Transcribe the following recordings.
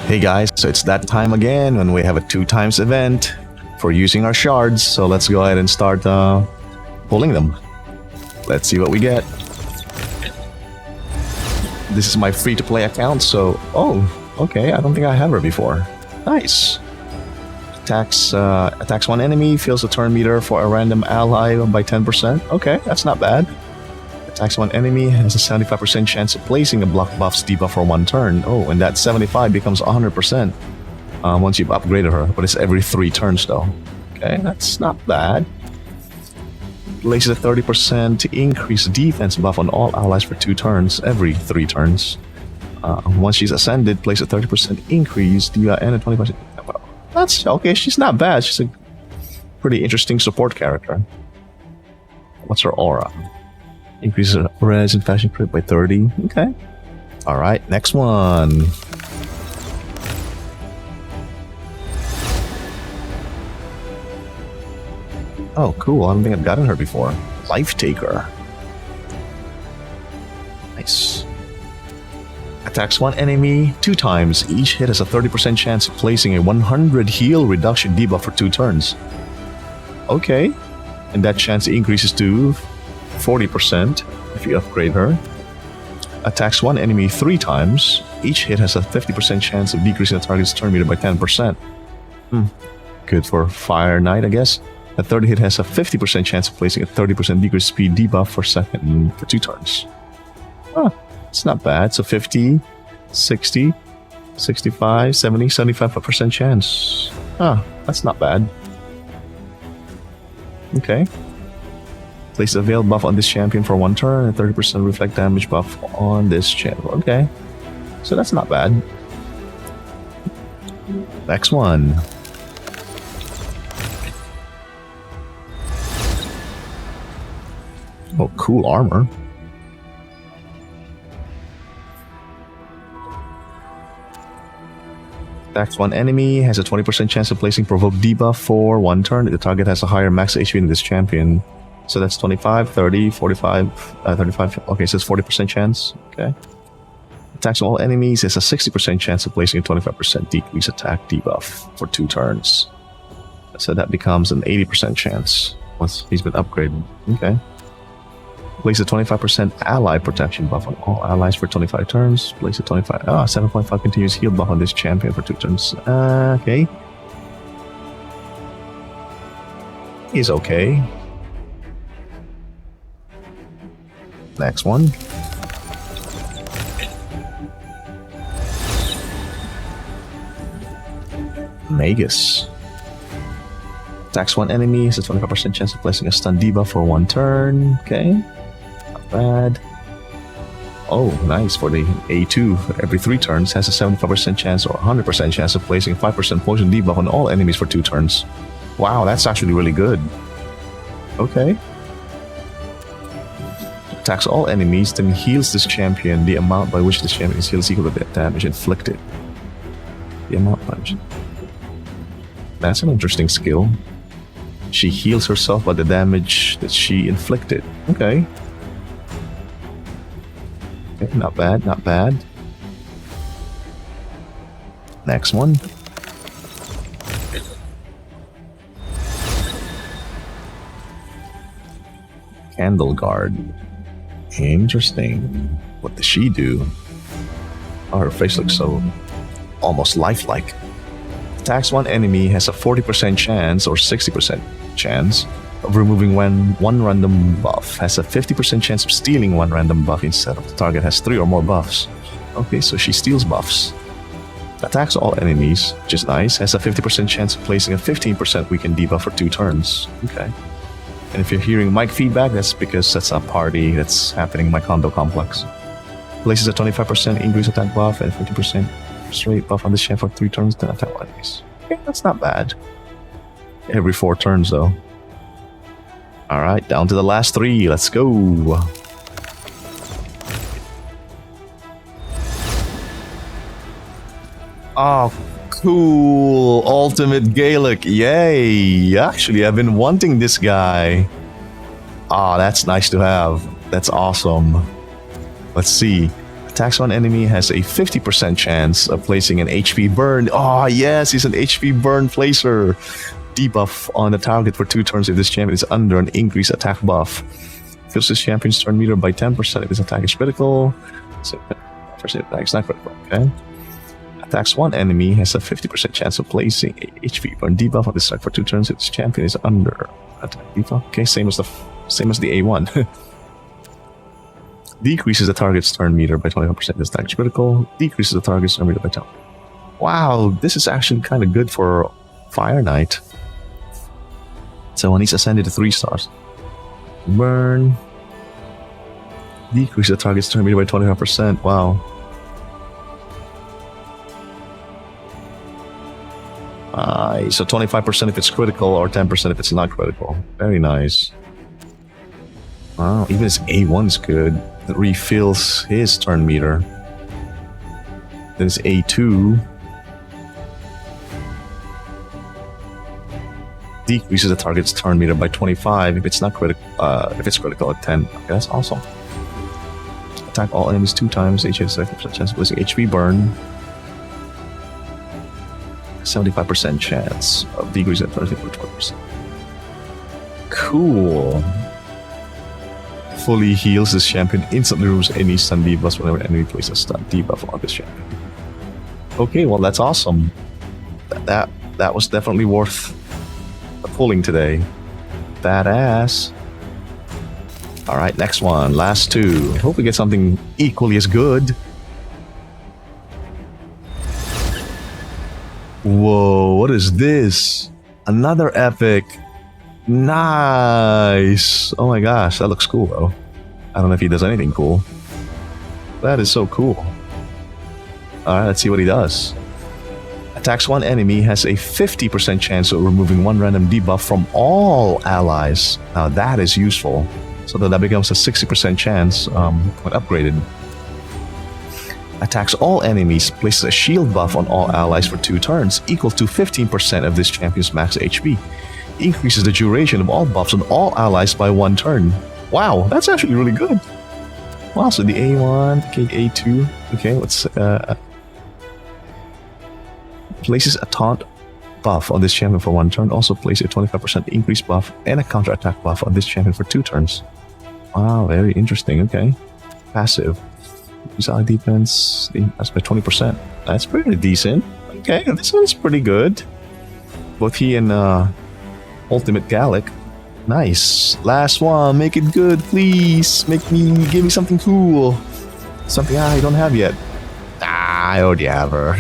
Hey guys, so it's that time again when we have a 2x event for using our shards. So let's go ahead and start pulling them. Let's see what we get. This is my free-to-play account, so... Oh, okay, I don't think I have her before. Nice. Attacks one enemy, fills the turn meter for a random ally by 10%. Okay, that's not bad. Attacks one enemy, has a 75% chance of placing a block buff's debuff for one turn. Oh, and that 75 becomes 100% once you've upgraded her, but it's every 3 turns though. Okay, that's not bad. Places a 30% increase defense buff on all allies for 2 turns, every 3 turns. Once she's ascended, place a 30% increase, and a 20%. That's okay, she's not bad. She's a pretty interesting support character. What's her aura? Increases res and fashion crit by 30. Okay. Alright, next one. Oh, cool. I don't think I've gotten her before. Life Taker. Nice. Attacks one enemy 2 times. Each hit has a 30% chance of placing a 100 heal reduction debuff for 2 turns. Okay. And that chance increases to 40% if you upgrade her. Attacks one enemy 3 times. Each hit has a 50% chance of decreasing the target's turn meter by 10%. Good for Fire Knight, I guess. A third hit has a 50% chance of placing a 30% decreased speed debuff for 2 turns. It's not bad. So 50, 60, 65, 70, 75% chance. That's not bad. Okay. Place a veil buff on this champion for 1 turn and 30% reflect damage buff on this champion. Okay. So that's not bad. Next one. Oh, cool armor. Attacks one enemy, has a 20% chance of placing provoke debuff for 1 turn. The target has a higher max HP than this champion. So that's 25, 30, 45, 35. Okay, so it's 40% chance. Okay. Attacks all enemies has a 60% chance of placing a 25% decrease attack debuff for 2 turns. So that becomes an 80% chance once he's been upgraded. Okay. Place a 25% ally protection buff on all allies for 25 turns. Place a 7.5 continuous heal buff on this champion for 2 turns. Okay. He's okay. Next one. Magus. Attacks one enemy, has a 25% chance of placing a stun debuff for 1 turn. Okay. Not bad. Oh, nice. For the A2, every 3 turns, has a 75% chance or 100% chance of placing a 5% poison debuff on all enemies for 2 turns. Wow, that's actually really good. Okay. Attacks all enemies, then heals this champion. The amount by which this champion is healed is equal to the damage inflicted. The amount by which... That's an interesting skill. She heals herself by the damage that she inflicted. Okay. Okay, not bad, not bad. Next one. Candle Guard. Interesting. What does she do? Oh, her face looks so almost lifelike. Attacks one enemy, has a 40% chance or 60% chance of removing one random buff. Has a 50% chance of stealing 1 random buff instead of the target has 3 or more buffs. Okay, so she steals buffs. Attacks all enemies, which is nice. Has a 50% chance of placing a 15% weakened debuff for 2 turns. Okay. And if you're hearing mic feedback, that's because that's a party that's happening in my condo complex. Places a 25% increase attack buff and 50% straight buff on this champ for 3 turns, then attack one enemies. Okay, that's not bad. Every 4 turns though. Alright, down to the last 3. Let's go. Oh, cool. Ultimate Galek. Yay. Actually, I've been wanting this guy. That's nice to have. That's awesome. Let's see. Attacks one enemy has a 50% chance of placing an HP burn. Oh yes, he's an HP burn placer. Debuff on the target for 2 turns if this champion is under an increased attack buff. Fills this champion's turn meter by 10% if his attack is critical. So, first attack is not critical, okay? Attacks one enemy has a 50% chance of placing a HP burn debuff on this strike for 2 turns if this champion is under attack debuff. Okay, same as the A1. Decreases the target's turn meter by 25% if this attack is critical. Decreases the target's turn meter by 10. Wow, this is actually kind of good for Fire Knight. So when he's ascended to 3 stars, burn. Decrease the target's turn meter by 25%. Wow. So 25% if it's critical or 10% if it's not critical. Very nice. Wow, even his A1's good. It refills his turn meter. Then his A2 decreases the target's turn meter by 25 if it's not critical. If it's critical at 10. Okay, that's awesome. Attack all enemies 2 times. Each has a 50% chance of placing HP burn. 75% chance of decreasing the turn meter by 20%. Cool. Fully heals this champion. Instantly removes any stun debuffs whenever enemy places a stun debuff on this champion. Okay, well that's awesome. That was definitely worth pulling today. Badass. Alright, next one. Last 2. I hope we get something equally as good. Whoa, what is this? Another epic. Nice. Oh my gosh, that looks cool though. I don't know if he does anything cool. That is so cool. Alright, let's see what he does. Attacks one enemy has a 50% chance of removing 1 random debuff from all allies. Now that is useful. So that becomes a 60% chance when upgraded. Attacks all enemies, places a shield buff on all allies for 2 turns, equal to 15% of this champion's max HP. Increases the duration of all buffs on all allies by 1 turn. Wow, that's actually really good. Wow, so the A1, okay, A2, okay, let's places a taunt buff on this champion for 1 turn. Also places a 25% increase buff and a counter attack buff on this champion for 2 turns. Wow, very interesting. Okay, passive. Use ally defense. That's by 20%. That's pretty decent. Okay, this one's pretty good. Both he and Ultimate Galek. Nice. Last one. Make it good, please. Give me something cool. Something I don't have yet. I already have her.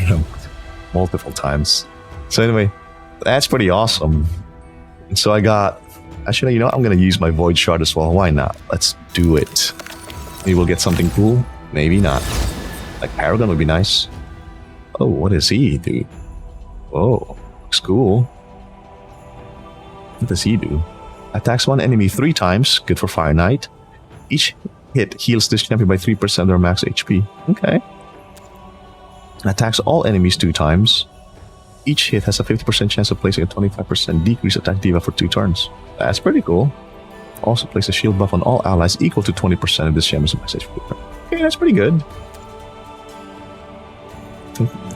Multiple times. So anyway, that's pretty awesome. And so I got... Actually, you know what? I'm going to use my Void Shard as well. Why not? Let's do it. Maybe we'll get something cool. Maybe not. Like Paragon would be nice. Oh, what does he do? Whoa. Looks cool. What does he do? Attacks one enemy 3 times. Good for Fire Knight. Each hit heals this champion by 3% of their max HP. Okay. Attacks all enemies 2 times. Each hit has a 50% chance of placing a 25% decrease attack debuff for 2 turns. That's pretty cool. Also place a shield buff on all allies equal to 20% of this champion's max HP. Okay, that's pretty good.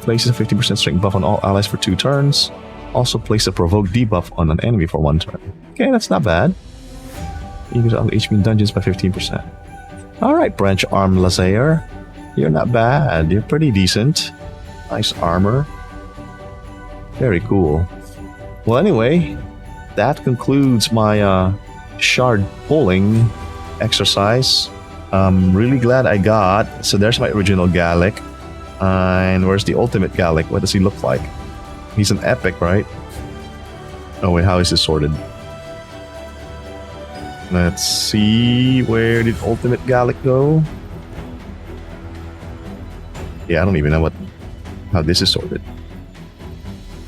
Places a 50% strength buff on all allies for 2 turns. Also place a provoke debuff on an enemy for 1 turn. Okay, that's not bad. Equals all HP in dungeons by 15%. Alright, Branch Arm Lazair. You're not bad. You're pretty decent. Nice armor. Very cool. Well, anyway, that concludes my shard pulling exercise. I'm really glad I got. So there's my original Galek. And where's the ultimate Galek? What does he look like? He's an epic, right? Oh wait, how is this sorted? Let's see. Where did ultimate Galek go? Yeah, I don't even know how this is sorted.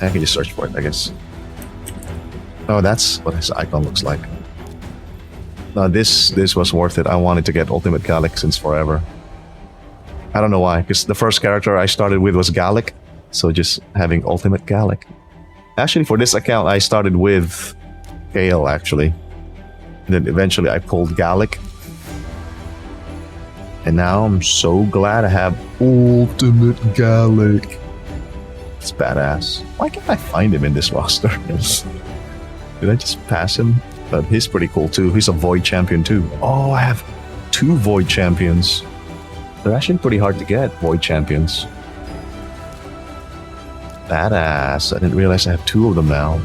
I can just search for it, I guess. Oh, that's what his icon looks like. No, this was worth it. I wanted to get Ultimate Galek since forever. I don't know why, because the first character I started with was Galek, so just having Ultimate Galek. Actually, for this account, I started with Gale, actually. And then eventually I pulled Galek. And now I'm so glad I have Ultimate Galek. It's badass. Why can't I find him in this roster? Did I just pass him? But he's pretty cool too. He's a Void champion too. Oh, I have 2 Void champions. They're actually pretty hard to get, Void champions. Badass. I didn't realize I have 2 of them now.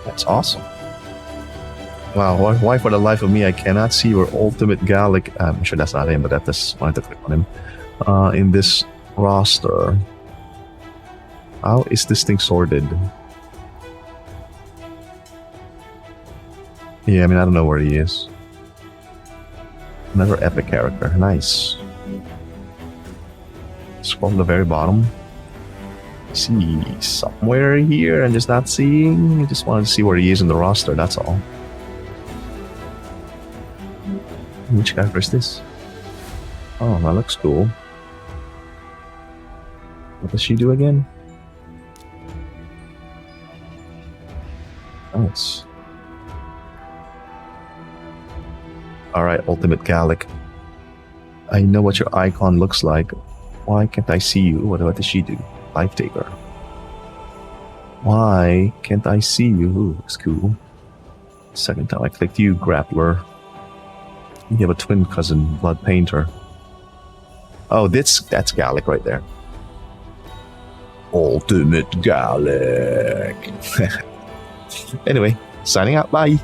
That's awesome. Wow, why for the life of me I cannot see where Ultimate Galek, I'm sure that's not him, but I just wanted to click on him, in this roster. How is this thing sorted? Yeah, I mean, I don't know where he is. Another epic character, nice. Scroll to the very bottom. See, somewhere here I'm just not seeing. I just wanted to see where he is in the roster, that's all. Which character is this? Oh, that looks cool. What does she do again? Nice. Alright, Ultimate Galek. I know what your icon looks like. Why can't I see you? What does she do? Life Taker. Why can't I see you? Ooh, looks cool. Second time I clicked you, Grappler. You have a twin cousin, Blood Painter. Oh, that's Galek right there. Ultimate Galek. Anyway, signing out. Bye.